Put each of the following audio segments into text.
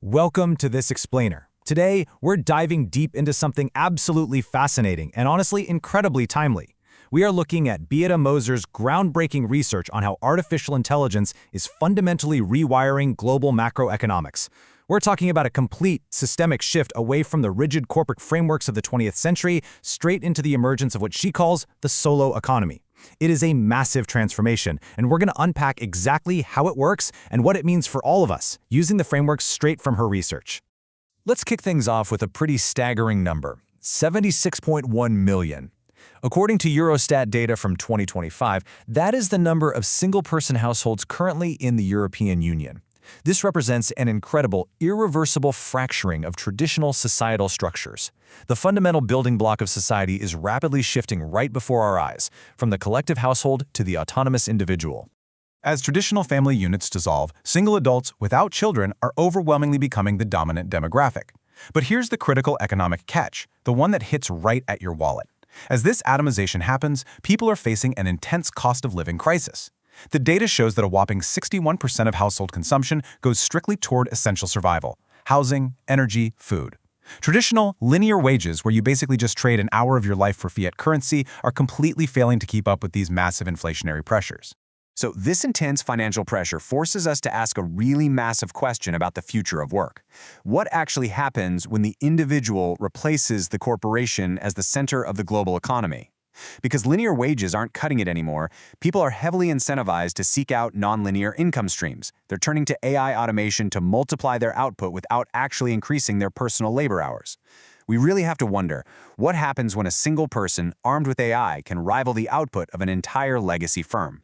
Welcome to This Explainer. Today, we're diving deep into something absolutely fascinating and honestly incredibly timely. We are looking at Beata Moser's groundbreaking research on how artificial intelligence is fundamentally rewiring global macroeconomics. We're talking about a complete, systemic shift away from the rigid corporate frameworks of the 20th century straight into the emergence of what she calls the SoloEconomy. It is a massive transformation, and we're going to unpack exactly how it works and what it means for all of us, using the frameworks straight from her research. Let's kick things off with a pretty staggering number: 76.1 million. According to Eurostat data from 2025, that is the number of single-person households currently in the European Union. This represents an incredible, irreversible fracturing of traditional societal structures. The fundamental building block of society is rapidly shifting right before our eyes, from the collective household to the autonomous individual. As traditional family units dissolve, single adults without children are overwhelmingly becoming the dominant demographic. But here's the critical economic catch, the one that hits right at your wallet. As this atomization happens, people are facing an intense cost of living crisis. The data shows that a whopping 61% of household consumption goes strictly toward essential survival: housing, energy, food. Traditional, linear wages, where you basically just trade an hour of your life for fiat currency, are completely failing to keep up with these massive inflationary pressures. So this intense financial pressure forces us to ask a really massive question about the future of work. What actually happens when the individual replaces the corporation as the center of the global economy? Because linear wages aren't cutting it anymore, people are heavily incentivized to seek out nonlinear income streams. They're turning to AI automation to multiply their output without actually increasing their personal labor hours. We really have to wonder, what happens when a single person armed with AI can rival the output of an entire legacy firm?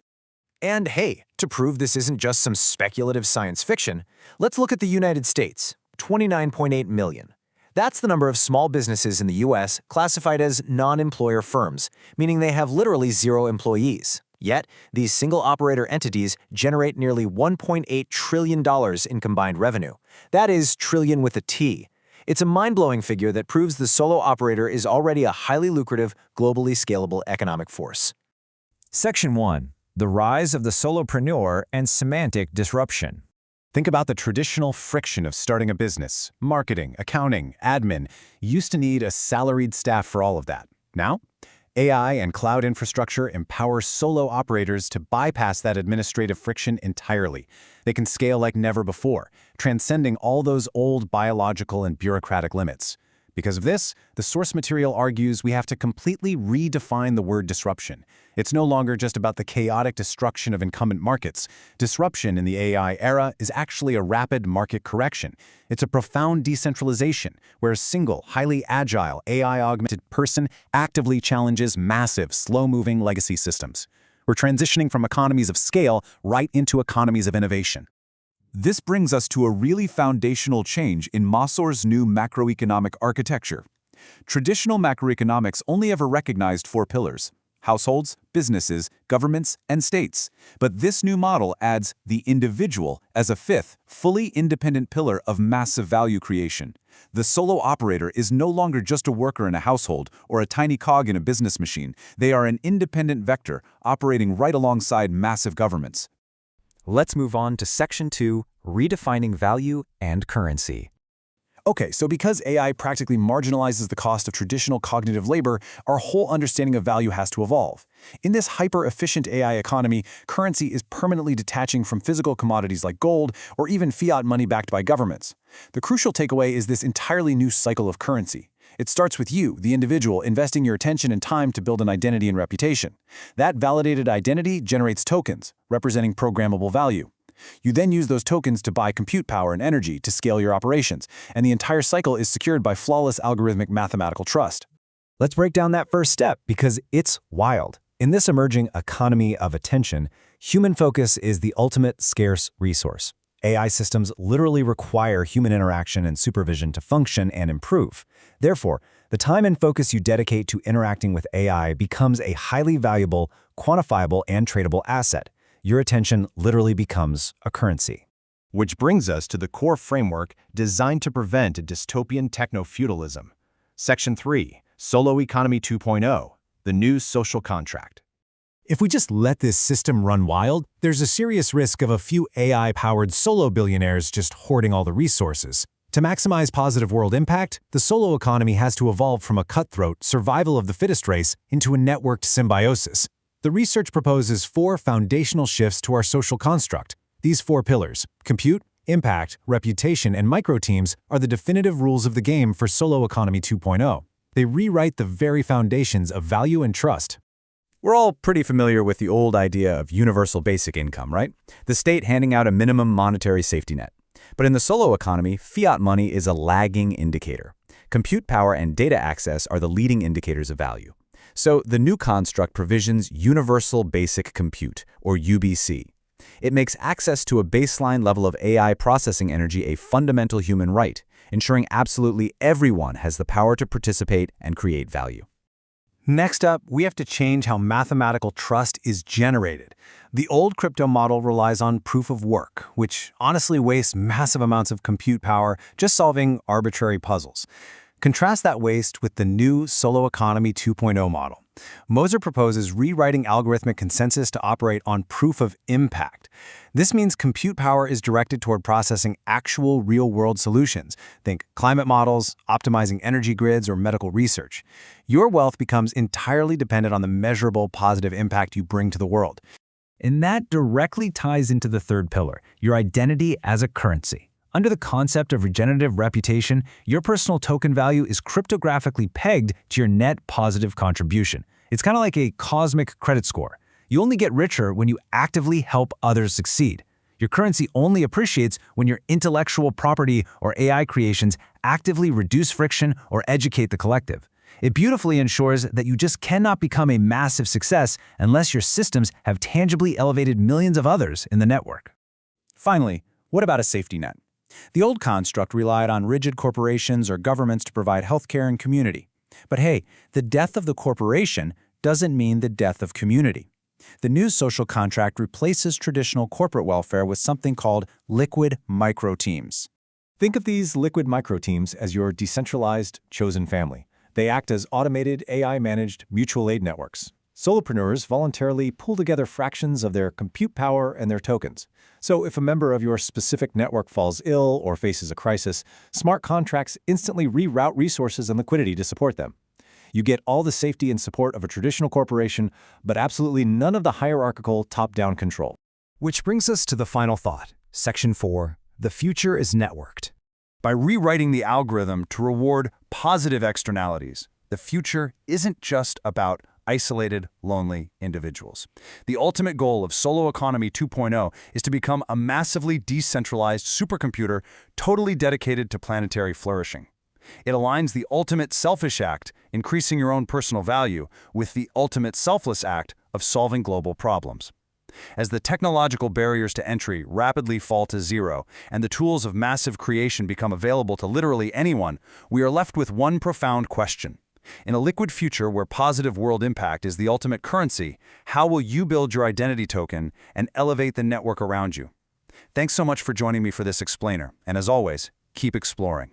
And hey, to prove this isn't just some speculative science fiction, let's look at the United States: 29.8 million. That's the number of small businesses in the US classified as non-employer firms, meaning they have literally zero employees. Yet, these single-operator entities generate nearly $1.8 trillion in combined revenue. That is trillion with a T. It's a mind-blowing figure that proves the solo operator is already a highly lucrative, globally scalable economic force. Section 1. The rise of the solopreneur and semantic disruption. Think about the traditional friction of starting a business. Marketing, accounting, admin. You used to need a salaried staff for all of that. Now, AI and cloud infrastructure empower solo operators to bypass that administrative friction entirely. They can scale like never before, transcending all those old biological and bureaucratic limits. Because of this, the source material argues we have to completely redefine the word disruption. It's no longer just about the chaotic destruction of incumbent markets. Disruption in the AI era is actually a rapid market correction. It's a profound decentralization, where a single, highly agile, AI-augmented person actively challenges massive, slow-moving legacy systems. We're transitioning from economies of scale right into economies of innovation. This brings us to a really foundational change in Moser's new macroeconomic architecture. Traditional macroeconomics only ever recognized four pillars: households, businesses, governments, and states. But this new model adds the individual as a fifth, fully independent pillar of massive value creation. The solo operator is no longer just a worker in a household or a tiny cog in a business machine. They are an independent vector operating right alongside massive governments. Let's move on to Section 2, redefining value and currency. Okay, so because AI practically marginalizes the cost of traditional cognitive labor, our whole understanding of value has to evolve. In this hyper-efficient AI economy, currency is permanently detaching from physical commodities like gold or even fiat money backed by governments. The crucial takeaway is this entirely new cycle of currency. It starts with you, the individual, investing your attention and time to build an identity and reputation. That validated identity generates tokens, representing programmable value. You then use those tokens to buy compute power and energy to scale your operations, and the entire cycle is secured by flawless algorithmic mathematical trust. Let's break down that first step because it's wild. In this emerging economy of attention, human focus is the ultimate scarce resource. AI systems literally require human interaction and supervision to function and improve. Therefore, the time and focus you dedicate to interacting with AI becomes a highly valuable, quantifiable, and tradable asset. Your attention literally becomes a currency. Which brings us to the core framework designed to prevent a dystopian techno-feudalism. Section 3, SoloEconomy 2.0, the new social contract. If we just let this system run wild, there's a serious risk of a few AI-powered solo billionaires just hoarding all the resources. To maximize positive world impact, the solo economy has to evolve from a cutthroat, survival of the fittest race into a networked symbiosis. The research proposes 4 foundational shifts to our social construct. These 4 pillars, compute, impact, reputation, and micro-teams, are the definitive rules of the game for SoloEconomy 2.0. They rewrite the very foundations of value and trust. We're all pretty familiar with the old idea of universal basic income, right? The state handing out a minimum monetary safety net. But in the solo economy, fiat money is a lagging indicator. Compute power and data access are the leading indicators of value. So the new construct provisions universal basic compute, or UBC. It makes access to a baseline level of AI processing energy a fundamental human right, ensuring absolutely everyone has the power to participate and create value. Next up, we have to change how mathematical trust is generated. The old crypto model relies on proof of work, which honestly wastes massive amounts of compute power just solving arbitrary puzzles. Contrast that waste with the new SoloEconomy 2.0 model. Moser proposes rewriting algorithmic consensus to operate on proof of impact. This means compute power is directed toward processing actual real-world solutions. Think climate models, optimizing energy grids, or medical research. Your wealth becomes entirely dependent on the measurable positive impact you bring to the world. And that directly ties into the third pillar, your identity as a currency. Under the concept of regenerative reputation, your personal token value is cryptographically pegged to your net positive contribution. It's kind of like a cosmic credit score. You only get richer when you actively help others succeed. Your currency only appreciates when your intellectual property or AI creations actively reduce friction or educate the collective. It beautifully ensures that you just cannot become a massive success unless your systems have tangibly elevated millions of others in the network. Finally, what about a safety net? The old construct relied on rigid corporations or governments to provide healthcare and community. But hey, the death of the corporation doesn't mean the death of community. The new social contract replaces traditional corporate welfare with something called liquid micro-teams. Think of these liquid micro-teams as your decentralized, chosen family. They act as automated, AI-managed mutual aid networks. Solopreneurs voluntarily pool together fractions of their compute power and their tokens. So if a member of your specific network falls ill or faces a crisis, smart contracts instantly reroute resources and liquidity to support them. You get all the safety and support of a traditional corporation, but absolutely none of the hierarchical top-down control. Which brings us to the final thought. Section 4, the future is networked. By rewriting the algorithm to reward positive externalities, the future isn't just about isolated, lonely individuals. The ultimate goal of SoloEconomy 2.0 is to become a massively decentralized supercomputer totally dedicated to planetary flourishing. It aligns the ultimate selfish act, increasing your own personal value, with the ultimate selfless act of solving global problems. As the technological barriers to entry rapidly fall to zero and the tools of massive creation become available to literally anyone, we are left with one profound question. In a liquid future where positive world impact is the ultimate currency, how will you build your identity token and elevate the network around you? Thanks so much for joining me for this explainer, and as always, keep exploring.